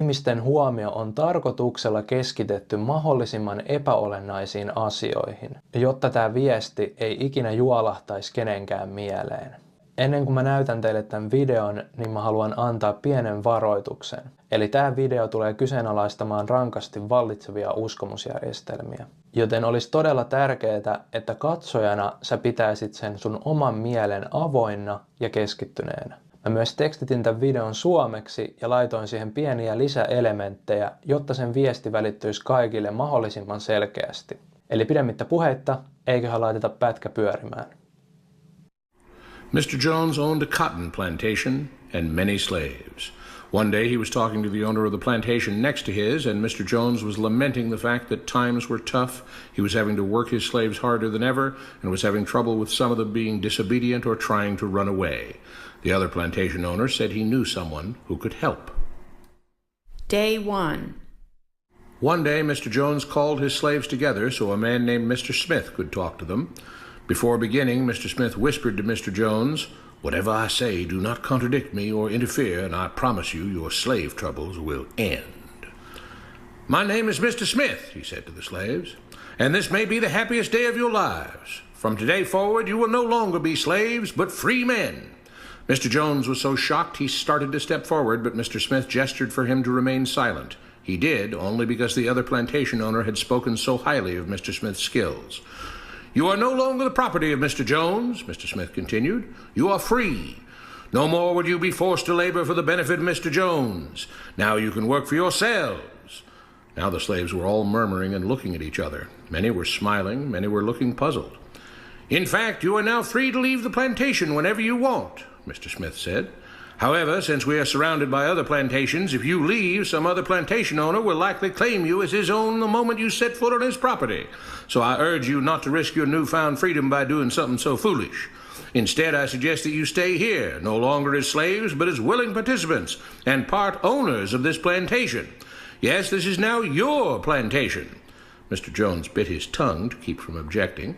Ihmisten huomio on tarkoituksella keskitetty mahdollisimman epäolennaisiin asioihin, jotta tämä viesti ei ikinä juolahtaisi kenenkään mieleen. Ennen kuin mä näytän teille tämän videon, niin mä haluan antaa pienen varoituksen. Eli tämä video tulee kyseenalaistamaan rankasti vallitsevia uskomusjärjestelmiä. Joten olisi todella tärkeää, että katsojana sä pitäisit sen sun oman mielen avoinna ja keskittyneenä. Mä myös tekstitin tämän videon suomeksi ja laitoin siihen pieniä lisäelementtejä, jotta sen viesti välittyisi kaikille mahdollisimman selkeästi. Eli pidemmittä puheitta, eiköhän laiteta pätkä pyörimään. Mr. Jones owned a cotton plantation and many slaves. One day he was talking to the owner of the plantation next to his, and Mr. Jones was lamenting the fact that times were tough. He was having to work his slaves harder than ever, and was having trouble with some of them being disobedient or trying to run away. The other plantation owner said he knew someone who could help. Day 1. One day, Mr. Jones called his slaves together so a man named Mr. Smith could talk to them. Before beginning, Mr. Smith whispered to Mr. Jones, "Whatever I say, do not contradict me or interfere, and I promise you your slave troubles will end." "My name is Mr. Smith," he said to the slaves, "and this may be the happiest day of your lives. From today forward, you will no longer be slaves, but free men." Mr. Jones was so shocked he started to step forward, but Mr. Smith gestured for him to remain silent. He did, only because the other plantation owner had spoken so highly of Mr. Smith's skills. "You are no longer the property of Mr. Jones," Mr. Smith continued. "You are free. No more would you be forced to labor for the benefit of Mr. Jones. Now you can work for yourselves." Now the slaves were all murmuring and looking at each other. Many were smiling, many were looking puzzled. "In fact, you are now free to leave the plantation whenever you want," Mr. Smith said. "However, since we are surrounded by other plantations, if you leave, some other plantation owner will likely claim you as his own the moment you set foot on his property. So I urge you not to risk your newfound freedom by doing something so foolish. Instead, I suggest that you stay here, no longer as slaves, but as willing participants and part owners of this plantation. Yes, this is now your plantation." Mr. Jones bit his tongue to keep from objecting.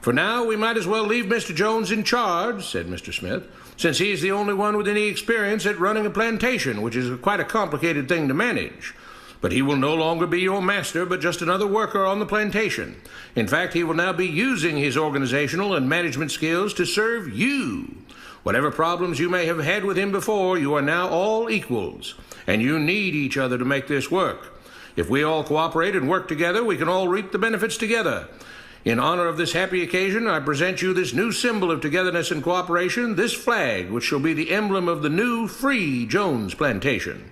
"For now, we might as well leave Mr. Jones in charge," said Mr. Smith, "since he is the only one with any experience at running a plantation, which is quite a complicated thing to manage. But he will no longer be your master, but just another worker on the plantation. In fact, he will now be using his organizational and management skills to serve you. Whatever problems you may have had with him before, you are now all equals, and you need each other to make this work. If we all cooperate and work together, we can all reap the benefits together. In honor of this happy occasion, I present you this new symbol of togetherness and cooperation, this flag, which shall be the emblem of the new, free Jones plantation."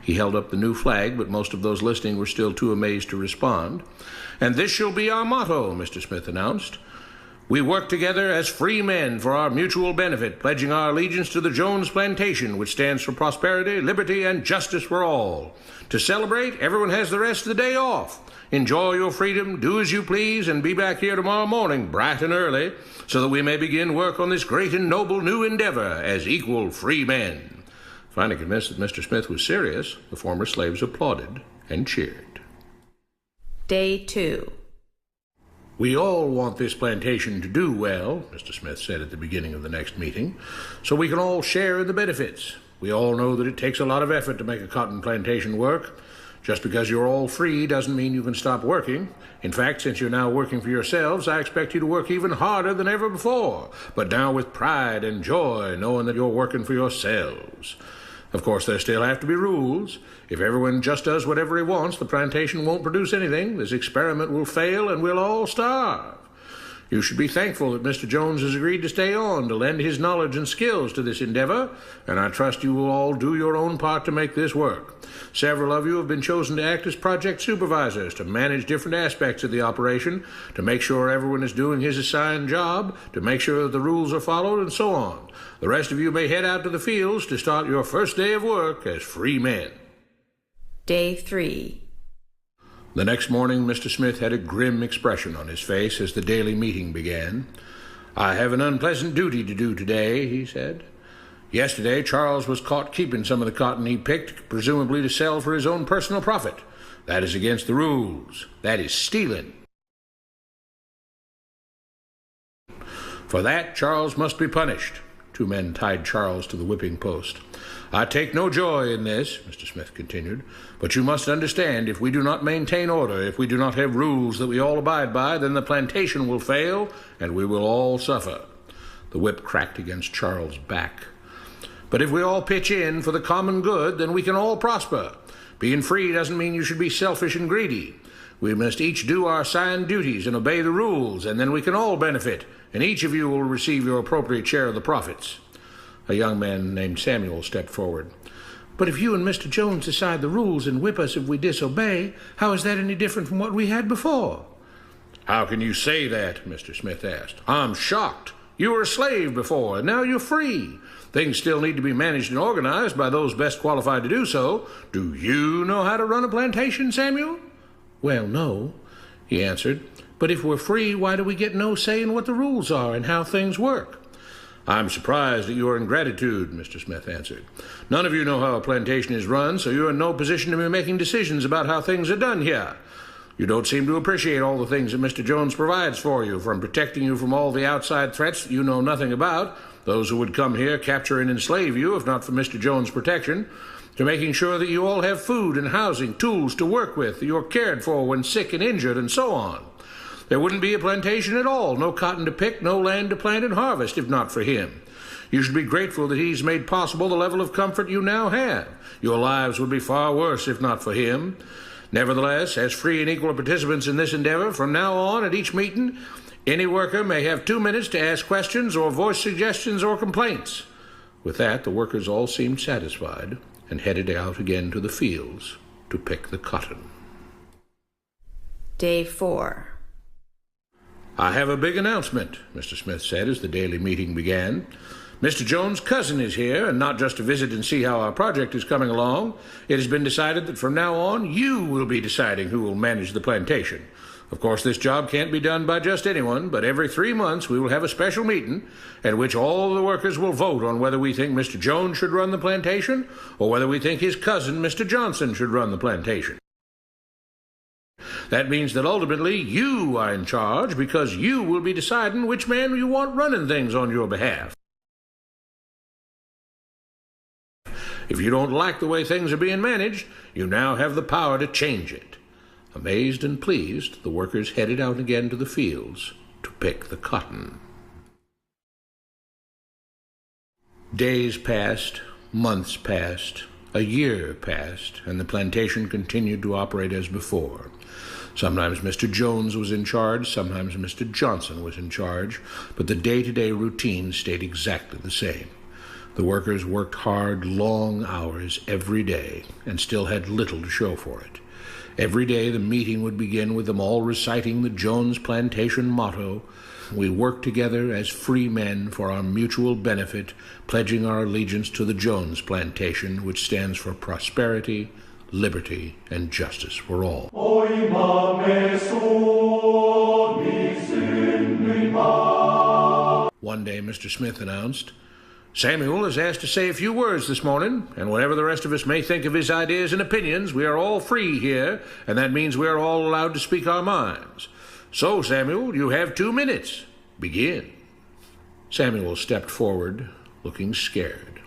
He held up the new flag, but most of those listening were still too amazed to respond. "And this shall be our motto," Mr. Smith announced. "We work together as free men for our mutual benefit, pledging our allegiance to the Jones plantation, which stands for prosperity, liberty, and justice for all. To celebrate, everyone has the rest of the day off. Enjoy your freedom, do as you please, and be back here tomorrow morning, bright and early, so that we may begin work on this great and noble new endeavor as equal free men." Finally convinced that Mr. Smith was serious, the former slaves applauded and cheered. Day 2. "We all want this plantation to do well," Mr. Smith said at the beginning of the next meeting, "so we can all share in the benefits. We all know that it takes a lot of effort to make a cotton plantation work. Just because you're all free doesn't mean you can stop working. In fact, since you're now working for yourselves, I expect you to work even harder than ever before, but now with pride and joy, knowing that you're working for yourselves. Of course, there still have to be rules. If everyone just does whatever he wants, the plantation won't produce anything. This experiment will fail, and we'll all starve. You should be thankful that Mr. Jones has agreed to stay on to lend his knowledge and skills to this endeavor, and I trust you will all do your own part to make this work. Several of you have been chosen to act as project supervisors to manage different aspects of the operation, to make sure everyone is doing his assigned job, to make sure that the rules are followed, and so on. The rest of you may head out to the fields to start your first day of work as free men." Day 3. The next morning, Mr. Smith had a grim expression on his face as the daily meeting began. "I have an unpleasant duty to do today," he said. "Yesterday, Charles was caught keeping some of the cotton he picked, presumably to sell for his own personal profit. That is against the rules. That is stealing. For that, Charles must be punished. Two men tied Charles to the whipping post. I take no joy in this, Mr. Smith continued, but you must understand, if we do not maintain order, if we do not have rules that we all abide by, then the plantation will fail, and we will all suffer. The whip cracked against Charles' back. But if we all pitch in for the common good, then we can all prosper. Being free doesn't mean you should be selfish and greedy. We must each do our assigned duties and obey the rules, and then we can all benefit, and each of you will receive your appropriate share of the profits. A young man named Samuel stepped forward. But if you and Mr. Jones decide the rules and whip us if we disobey, how is that any different from what we had before? How can you say that? Mr. Smith asked. I'm shocked. You were a slave before, and now you're free. Things still need to be managed and organized by those best qualified to do so. Do you know how to run a plantation, Samuel? Well, no, he answered. But if we're free, why do we get no say in what the rules are and how things work? I'm surprised at your ingratitude, Mr. Smith answered. None of you know how a plantation is run, so you're in no position to be making decisions about how things are done here. You don't seem to appreciate all the things that Mr. Jones provides for you, from protecting you from all the outside threats that you know nothing about, those who would come here, capture and enslave you, if not for Mr. Jones' protection, to making sure that you all have food and housing, tools to work with, that you're cared for when sick and injured, and so on. There wouldn't be a plantation at all, no cotton to pick, no land to plant and harvest, if not for him. You should be grateful that he's made possible the level of comfort you now have. Your lives would be far worse if not for him. Nevertheless, as free and equal participants in this endeavor, from now on at each meeting, any worker may have 2 minutes to ask questions or voice suggestions or complaints. With that, the workers all seemed satisfied and headed out again to the fields to pick the cotton. Day 4. I have a big announcement, Mr. Smith said as the daily meeting began. Mr. Jones' cousin is here, and not just to visit and see how our project is coming along. It has been decided that from now on, you will be deciding who will manage the plantation. Of course, this job can't be done by just anyone, but every 3 months we will have a special meeting at which all the workers will vote on whether we think Mr. Jones should run the plantation or whether we think his cousin, Mr. Johnson, should run the plantation. That means that ultimately you are in charge because you will be deciding which man you want running things on your behalf. If you don't like the way things are being managed, you now have the power to change it. Amazed and pleased, the workers headed out again to the fields to pick the cotton. Days passed, months passed, a year passed, and the plantation continued to operate as before. Sometimes Mr. Jones was in charge, sometimes Mr. Johnson was in charge, but the day-to-day routine stayed exactly the same. The workers worked hard, long hours every day, and still had little to show for it. Every day the meeting would begin with them all reciting the Jones Plantation motto, "We work together as free men for our mutual benefit, pledging our allegiance to the Jones Plantation, which stands for prosperity, liberty, and justice for all." One day Mr. Smith announced, "Samuel is asked to say a few words this morning, and whatever the rest of us may think of his ideas and opinions, we are all free here, and that means we are all allowed to speak our minds. So, Samuel, you have 2 minutes. Begin." Samuel stepped forward, looking scared.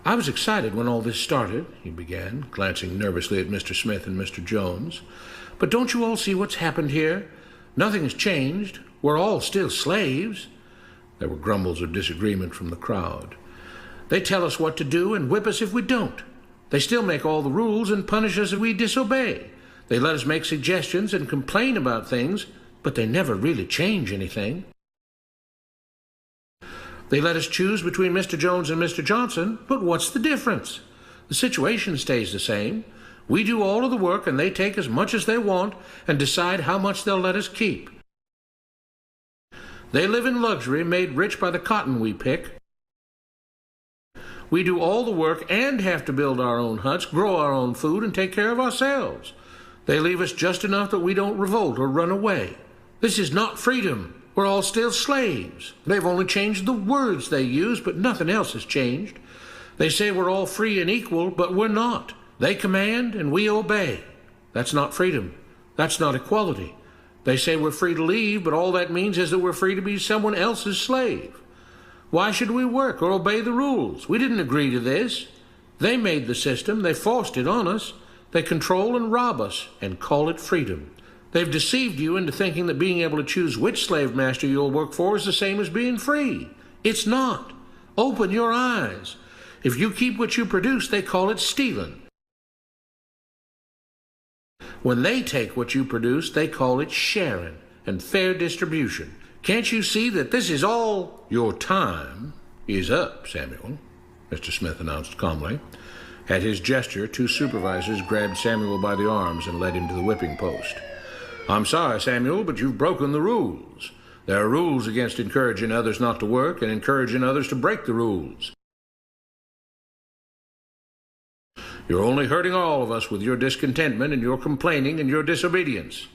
"I was excited when all this started," he began, glancing nervously at Mr. Smith and Mr. Jones. "But don't you all see what's happened here? Nothing has changed. We're all still slaves." There were grumbles of disagreement from the crowd. "They tell us what to do and whip us if we don't. They still make all the rules and punish us if we disobey. They let us make suggestions and complain about things, but they never really change anything. They let us choose between Mr. Jones and Mr. Johnson, but what's the difference? The situation stays the same. We do all of the work and they take as much as they want and decide how much they'll let us keep. They live in luxury, made rich by the cotton we pick. We do all the work and have to build our own huts, grow our own food, and take care of ourselves. They leave us just enough that we don't revolt or run away. This is not freedom. We're all still slaves. They've only changed the words they use, but nothing else has changed. They say we're all free and equal, but we're not. They command and we obey. That's not freedom. That's not equality. They say we're free to leave, but all that means is that we're free to be someone else's slave. Why should we work or obey the rules? We didn't agree to this. They made the system. They forced it on us. They control and rob us and call it freedom. They've deceived you into thinking that being able to choose which slave master you'll work for is the same as being free. It's not. Open your eyes. If you keep what you produce, they call it stealing. When they take what you produce, they call it sharing and fair distribution. Can't you see that this is all? Your time is up, Samuel, Mr. Smith announced calmly. At his gesture, two supervisors grabbed Samuel by the arms and led him to the whipping post. I'm sorry, Samuel, but you've broken the rules. There are rules against encouraging others not to work and encouraging others to break the rules. You're only hurting all of us with your discontentment and your complaining and your disobedience.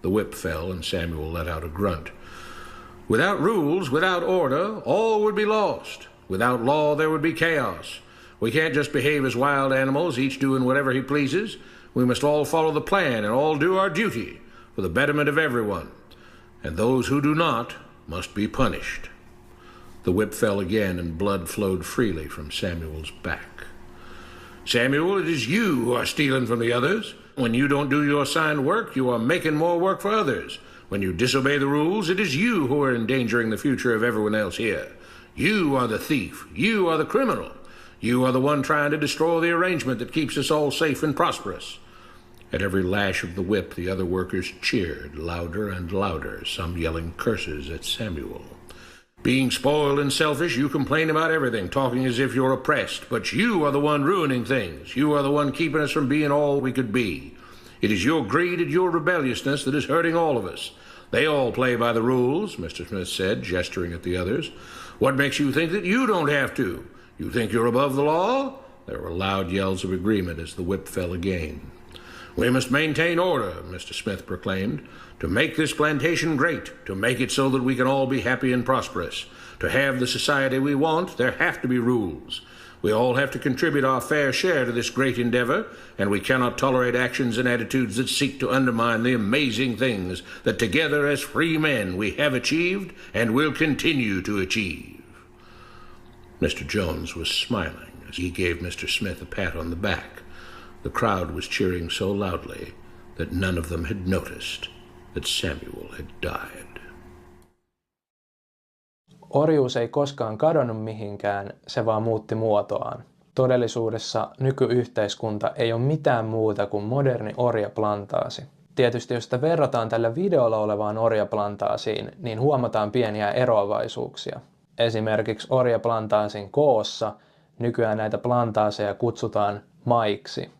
The whip fell and Samuel let out a grunt. Without rules, without order, all would be lost. Without law, there would be chaos. We can't just behave as wild animals, each doing whatever he pleases. We must all follow the plan and all do our duty for the betterment of everyone. And those who do not must be punished. The whip fell again and blood flowed freely from Samuel's back. Samuel, it is you who are stealing from the others. When you don't do your assigned work, you are making more work for others. When you disobey the rules, it is you who are endangering the future of everyone else here. You are the thief. You are the criminal. You are the one trying to destroy the arrangement that keeps us all safe and prosperous. At every lash of the whip, the other workers cheered louder and louder, some yelling curses at Samuel. Being spoiled and selfish, you complain about everything, talking as if you're oppressed. But you are the one ruining things. You are the one keeping us from being all we could be. It is your greed and your rebelliousness that is hurting all of us. They all play by the rules, Mr. Smith said, gesturing at the others. What makes you think that you don't have to? You think you're above the law? There were loud yells of agreement as the whip fell again. We must maintain order, Mr. Smith proclaimed, to make this plantation great, to make it so that we can all be happy and prosperous. To have the society we want, there have to be rules. We all have to contribute our fair share to this great endeavor, and we cannot tolerate actions and attitudes that seek to undermine the amazing things that together as free men we have achieved and will continue to achieve. Mr. Jones was smiling as he gave Mr. Smith a pat on the back. The crowd was cheering so loudly that none of them had noticed that Samuel had died. Orjuus ei koskaan kadonnut mihinkään, se vaan muutti muotoaan. Todellisuudessa nykyyhteiskunta ei ole mitään muuta kuin moderni orjaplantaasi. Tietysti jos sitä verrataan tällä videolla olevaan orjaplantaasiin, niin huomataan pieniä eroavaisuuksia. Esimerkiksi orjaplantaasin koossa nykyään näitä plantaaseja kutsutaan maiksi.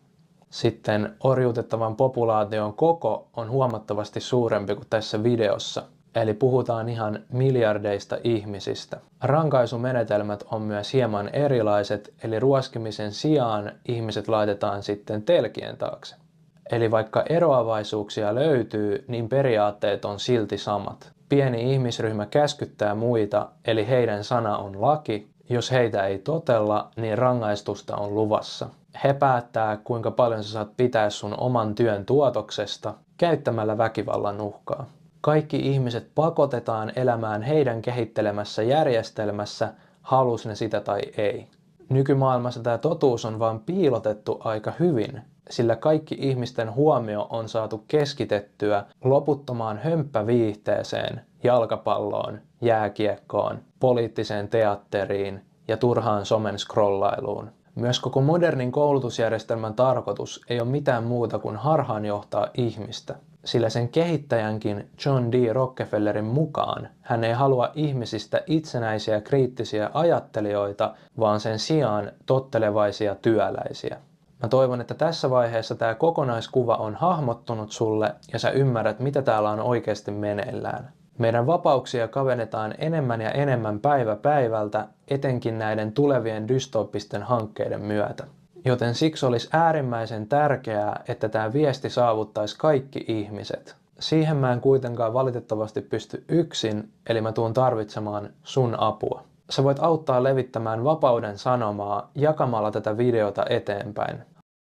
Sitten orjuutettavan populaation koko on huomattavasti suurempi kuin tässä videossa. Eli puhutaan ihan miljardeista ihmisistä. Rankaisumenetelmät on myös hieman erilaiset, eli ruoskimisen sijaan ihmiset laitetaan sitten telkien taakse. Eli vaikka eroavaisuuksia löytyy, niin periaatteet on silti samat. Pieni ihmisryhmä käskyttää muita, eli heidän sana on laki. Jos heitä ei totella, niin rangaistusta on luvassa. He päättää, kuinka paljon sä saat pitää sun oman työn tuotoksesta käyttämällä väkivallan uhkaa. Kaikki ihmiset pakotetaan elämään heidän kehittelemässä järjestelmässä, halus ne sitä tai ei. Nykymaailmassa tämä totuus on vaan piilotettu aika hyvin, sillä kaikki ihmisten huomio on saatu keskitettyä loputtomaan hömppäviihteeseen, jalkapalloon, jääkiekkoon, poliittiseen teatteriin ja turhaan somen scrollailuun. Myös koko modernin koulutusjärjestelmän tarkoitus ei ole mitään muuta kuin harhaanjohtaa ihmistä. Sillä sen kehittäjänkin John D. Rockefellerin mukaan hän ei halua ihmisistä itsenäisiä kriittisiä ajattelijoita, vaan sen sijaan tottelevaisia työläisiä. Mä toivon, että tässä vaiheessa tämä kokonaiskuva on hahmottunut sulle ja sä ymmärrät, mitä täällä on oikeasti meneillään. Meidän vapauksia kavennetaan enemmän ja enemmän päivä päivältä, etenkin näiden tulevien dystooppisten hankkeiden myötä. Joten siksi olisi äärimmäisen tärkeää, että tämä viesti saavuttaisi kaikki ihmiset. Siihen mä en kuitenkaan valitettavasti pysty yksin, eli mä tuun tarvitsemaan sun apua. Sä voit auttaa levittämään vapauden sanomaa jakamalla tätä videota eteenpäin.